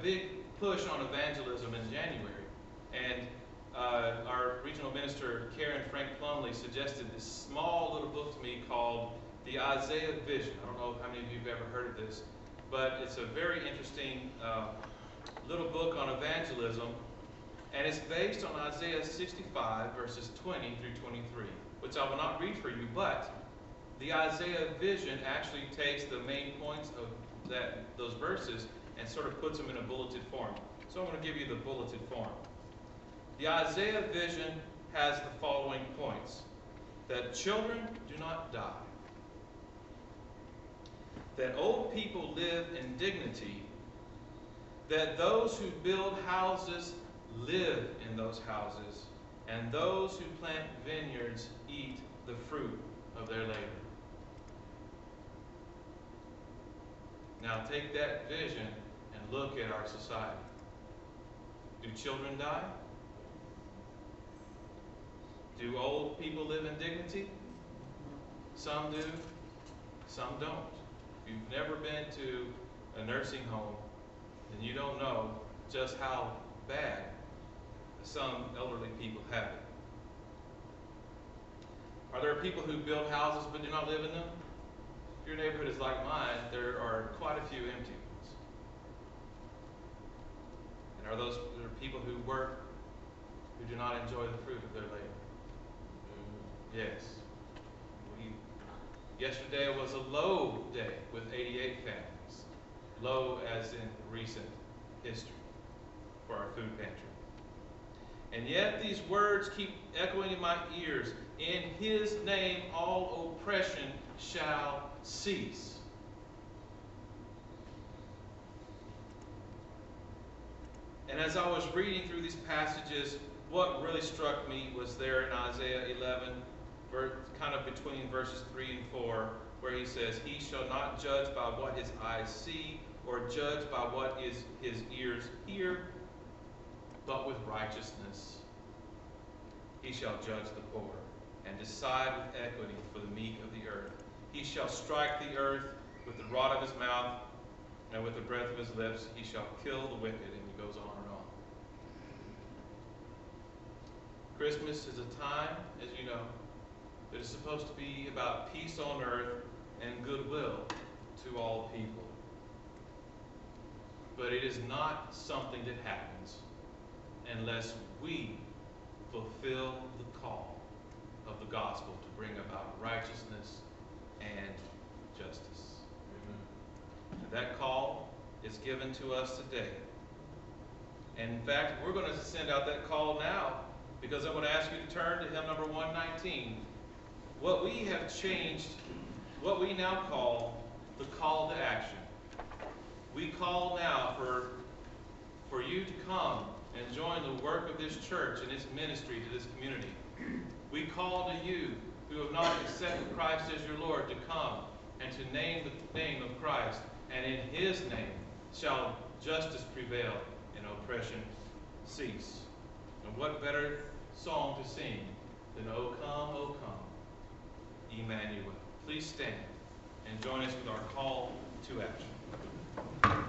big push on evangelism in January, and our regional minister, Karen Frank Plumley, suggested this small little book to me called The Isaiah Vision. I don't know how many of you have ever heard of this, but it's a very interesting little book on evangelism, and it's based on Isaiah 65, verses 20 through 23, which I will not read for you, but the Isaiah Vision actually takes the main points of those verses and sort of puts them in a bulleted form. So I'm going to give you the bulleted form. The Isaiah Vision has the following points: that children do not die, that old people live in dignity, that those who build houses live in those houses, and those who plant vineyards eat the fruit of their labor. Now take that vision and look at our society. Do children die? Do old people live in dignity? Some do, some don't. If you've never been to a nursing home, then you don't know just how bad some elderly people have it. Are there people who build houses but do not live in them? If your neighborhood is like mine, there are quite a few empty ones. And are there people who work who do not enjoy the fruit of their labor? Yes. Yesterday was a low day with 88 families. Low as in recent history for our food pantry. And yet these words keep echoing in my ears. In his name all oppression shall cease. And as I was reading through these passages, what really struck me was there in Isaiah 11, kind of between verses 3 and 4, where he says, he shall not judge by what his eyes see, or judge by what his ears hear, but with righteousness he shall judge the poor, and decide with equity for the meek of the earth. He shall strike the earth with the rod of his mouth, and with the breath of his lips he shall kill the wicked. And he goes on and on. Christmas is a time, as you know, that is supposed to be about peace on earth and goodwill to all people. But it is not something that happens unless we fulfill the call of the gospel to bring about righteousness and justice. And that call is given to us today. And in fact, we're going to send out that call now, because I'm going to ask you to turn to hymn number 119. What we have changed, what we now call the call to action. We call now for you to come and join the work of this church and its ministry to this community. We call to you who have not accepted Christ as your Lord to come and to name the name of Christ, and in his name shall justice prevail and oppression cease. And what better song to sing than O come, Emmanuel. Please stand and join us with our call to action.